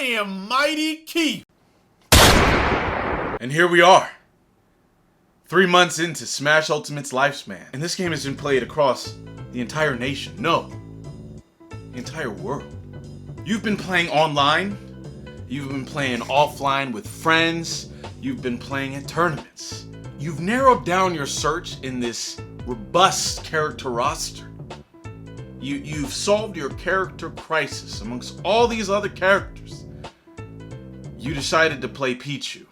I am Mightykeef. And here we are. 3 months into Smash Ultimate's lifespan. And this game has been played across the entire nation. No, the entire world. You've been playing online. You've been playing offline with friends. You've been playing at tournaments. You've narrowed down your search in this robust character roster. You've solved your character crisis amongst all these other characters. You decided to play Pichu.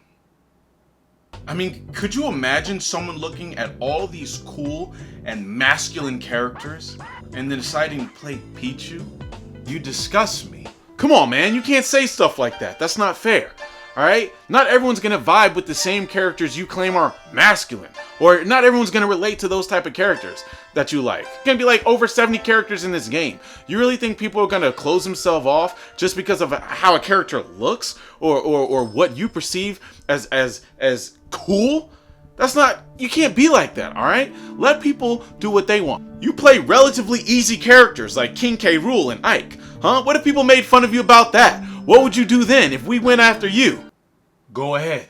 I mean, could you imagine someone looking at all these cool and masculine characters and then deciding to play Pichu? You disgust me. Come on, man, you can't say stuff like that. That's not fair. Alright? Not everyone's gonna vibe with the same characters you claim are masculine. Or not everyone's gonna relate to those type of characters that you like. It's gonna be like over 70 characters in this game. You really think people are gonna close themselves off just because of how a character looks? Or what you perceive as cool? That's not, you can't be like that, alright? Let people do what they want. You play relatively easy characters like King K. Rool and Ike. Huh? What if people made fun of you about that? What would you do then if we went after you? Go ahead.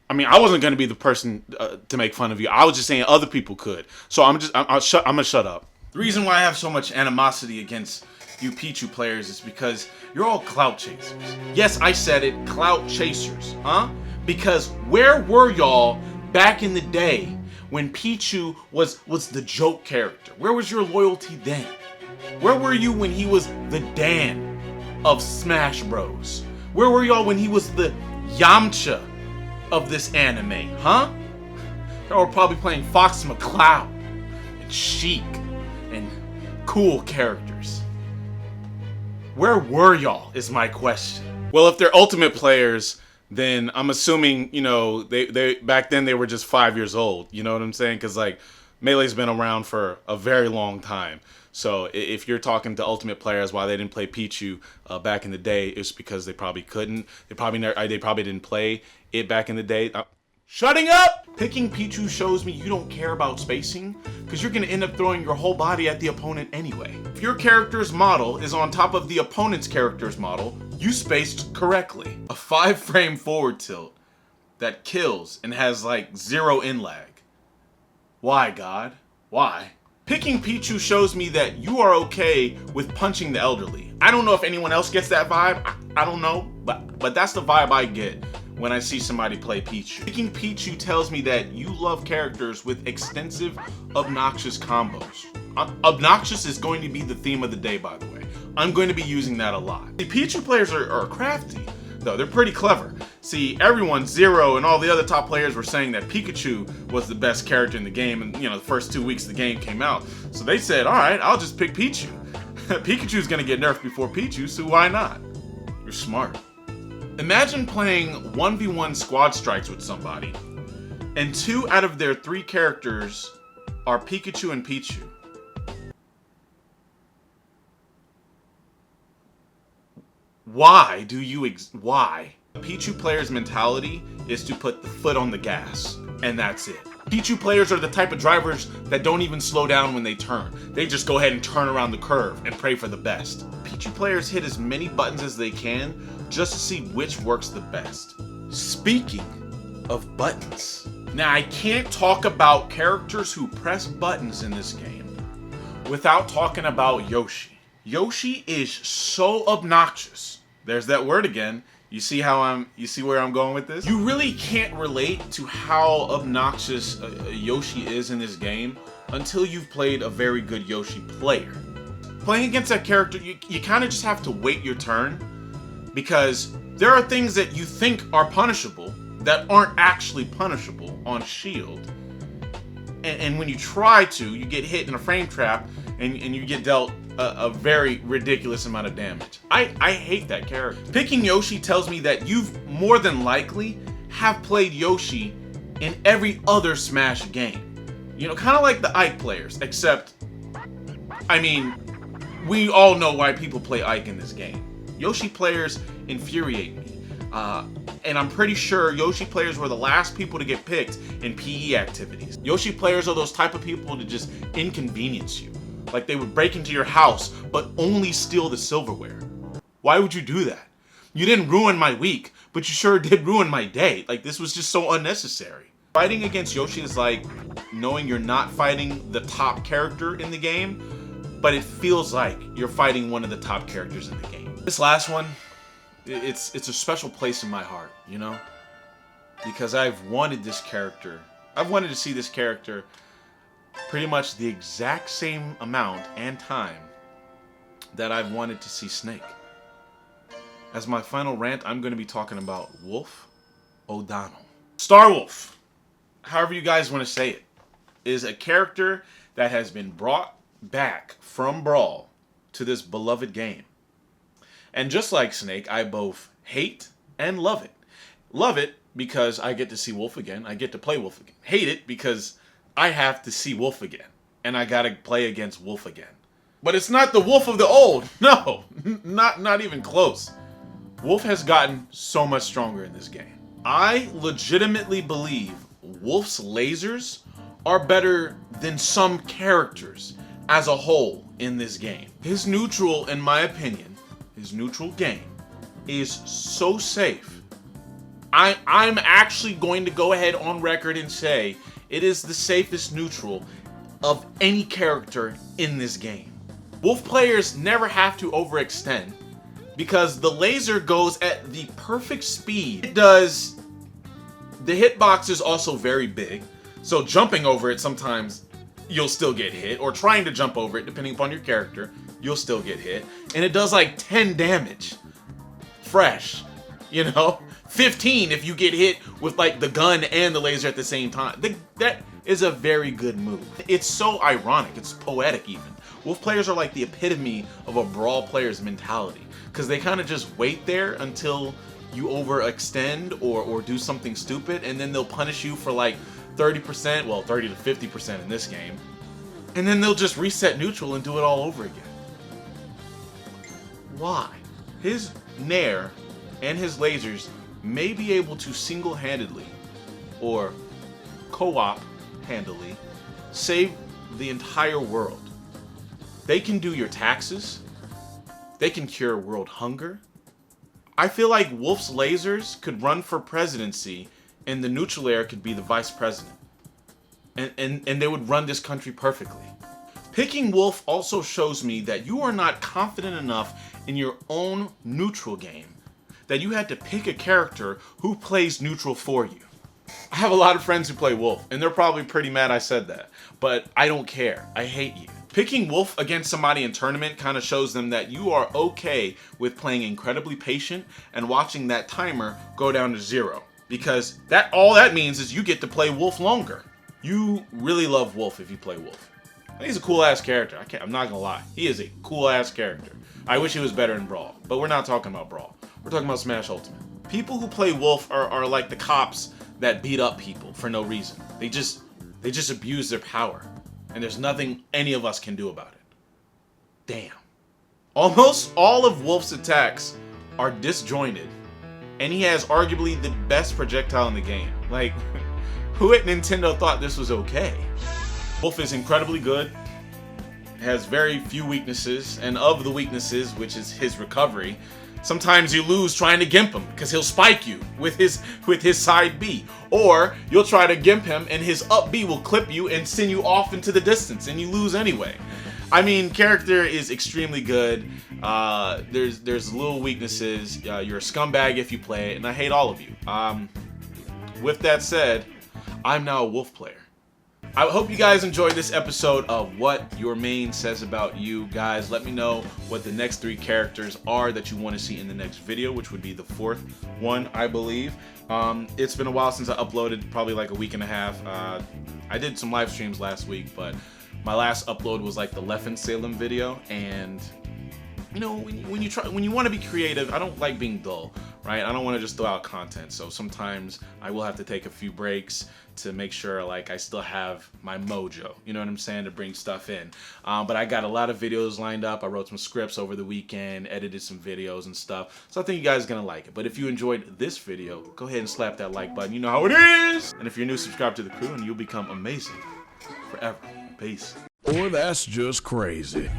I mean, I wasn't going to be the person to make fun of you. I was just saying other people could. So I'm going to shut up. The reason why I have so much animosity against you Pichu players is because you're all clout chasers. Yes, I said it, clout chasers, huh? Because where were y'all back in the day when Pichu was the joke character? Where was your loyalty then? Where were you when he was the Dan of Smash Bros? Where were y'all when he was the Yamcha of this anime, huh? Y'all were probably playing Fox McCloud and Sheik and cool characters. Where were y'all is my question. Well, if they're Ultimate players, then I'm assuming, you know, they back then they were just 5 years old. You know what I'm saying? Because like Melee's been around for a very long time. So if you're talking to Ultimate players why they didn't play Pichu back in the day, it's because they probably couldn't. They probably didn't play it back in the day. Shutting up! Picking Pichu shows me you don't care about spacing, because you're going to end up throwing your whole body at the opponent anyway. If your character's model is on top of the opponent's character's model, you spaced correctly. A 5-frame forward tilt that kills and has like 0 in lag. Why, God? Why? Picking Pichu shows me that you are okay with punching the elderly. I don't know if anyone else gets that vibe. I don't know, but that's the vibe I get when I see somebody play Pichu. Picking Pichu tells me that you love characters with extensive, obnoxious combos. Obnoxious is going to be the theme of the day, by the way. I'm going to be using that a lot. The Pichu players are crafty, though. They're pretty clever. See, everyone, Zero and all the other top players were saying that Pikachu was the best character in the game, and you know, the first 2 weeks the game came out. So they said, all right, I'll just pick Pichu. Pikachu's gonna get nerfed before Pichu, so why not? You're smart. Imagine playing 1v1 squad strikes with somebody, and 2 out of their 3 characters are Pikachu and Pichu. Why do you why? Pichu players' mentality is to put the foot on the gas, and that's it. Pichu players are the type of drivers that don't even slow down when they turn. They just go ahead and turn around the curve and pray for the best. Pichu players hit as many buttons as they can just to see which works the best. Speaking of buttons. Now, I can't talk about characters who press buttons in this game without talking about Yoshi. Yoshi is so obnoxious. There's that word again. You see where I'm going with this? You really can't relate to how obnoxious Yoshi is in this game until you've played a very good Yoshi player. Playing against that character, you kind of just have to wait your turn, because there are things that you think are punishable that aren't actually punishable on Shield. And when you try to, you get hit in a frame trap and you get dealt a very ridiculous amount of damage. I hate that character. Picking Yoshi tells me that you've more than likely have played Yoshi in every other Smash game. You know, kind of like the Ike players, except, I mean, we all know why people play Ike in this game. Yoshi players infuriate me. And I'm pretty sure Yoshi players were the last people to get picked in PE activities. Yoshi players are those type of people to just inconvenience you. Like they would break into your house, but only steal the silverware. Why would you do that? You didn't ruin my week, but you sure did ruin my day. Like, this was just so unnecessary. Fighting against Yoshi is like knowing you're not fighting the top character in the game, but it feels like you're fighting one of the top characters in the game. This last one, it's a special place in my heart, you know? Because I've wanted this character. I've wanted to see this character pretty much the exact same amount and time that I've wanted to see Snake. As my final rant, I'm going to be talking about Wolf O'Donnell. Star Wolf, however you guys want to say it, is a character that has been brought back from Brawl to this beloved game. And just like Snake, I both hate and love it. Love it because I get to see Wolf again. I get to play Wolf again. Hate it because I have to see Wolf again. And I got to play against Wolf again. But it's not the Wolf of the old. No, not even close. Wolf has gotten so much stronger in this game. I legitimately believe Wolf's lasers are better than some characters as a whole in this game. His neutral, in my opinion, his neutral game is so safe. I'm actually going to go ahead on record and say it is the safest neutral of any character in this game. Wolf players never have to overextend, because the laser goes at the perfect speed. It does. The hitbox is also very big, so jumping over it, sometimes you'll still get hit, or trying to jump over it, depending upon your character, you'll still get hit. And it does like 10 damage. Fresh. You know? 15 if you get hit with like the gun and the laser at the same time. That is a very good move. It's so ironic. It's poetic even. Wolf players are like the epitome of a Brawl player's mentality, because they kind of just wait there until you overextend or do something stupid, and then they'll punish you for like 30%, well 30 to 50% in this game, and then they'll just reset neutral and do it all over again. Why? His Nair and his lasers may be able to single-handedly or co-op handily save the entire world. They can do your taxes. They can cure world hunger. I feel like Wolf's lasers could run for presidency and the neutral air could be the vice president. And they would run this country perfectly. Picking Wolf also shows me that you are not confident enough in your own neutral game that you had to pick a character who plays neutral for you. I have a lot of friends who play Wolf, and they're probably pretty mad I said that, but I don't care. I hate you. Picking Wolf against somebody in tournament kind of shows them that you are okay with playing incredibly patient and watching that timer go down to 0. Because all that means is you get to play Wolf longer. You really love Wolf if you play Wolf. He's a cool ass character. I'm not gonna lie. He is a cool ass character. I wish he was better in Brawl, but we're not talking about Brawl. We're talking about Smash Ultimate. People who play Wolf are like the cops that beat up people for no reason. They just abuse their power. And there's nothing any of us can do about it. Damn. Almost all of Wolf's attacks are disjointed, and he has arguably the best projectile in the game. Like, who at Nintendo thought this was okay? Wolf is incredibly good, has very few weaknesses, and of the weaknesses, which is his recovery, sometimes you lose trying to gimp him because he'll spike you with his side B. Or you'll try to gimp him and his up B will clip you and send you off into the distance and you lose anyway. I mean, character is extremely good. There's little weaknesses. You're a scumbag if you play it, and I hate all of you. With that said, I'm now a Wolf player. I hope you guys enjoyed this episode of What Your Main Says About You. Guys, let me know what the next 3 characters are that you want to see in the next video, which would be the 4th one, I believe. It's been a while since I uploaded, probably like a week and a half. I did some live streams last week, but my last upload was like the Leffen Salem video, and you know, when you want to be creative, I don't like being dull. right? I don't want to just throw out content. So sometimes I will have to take a few breaks to make sure like I still have my mojo, you know what I'm saying, to bring stuff in. But I got a lot of videos lined up. I wrote some scripts over the weekend, edited some videos and stuff. So I think you guys are gonna like it. But if you enjoyed this video, go ahead and slap that like button. You know how it is. And if you're new, subscribe to the crew and you'll become amazing forever. Peace. Or that's just crazy.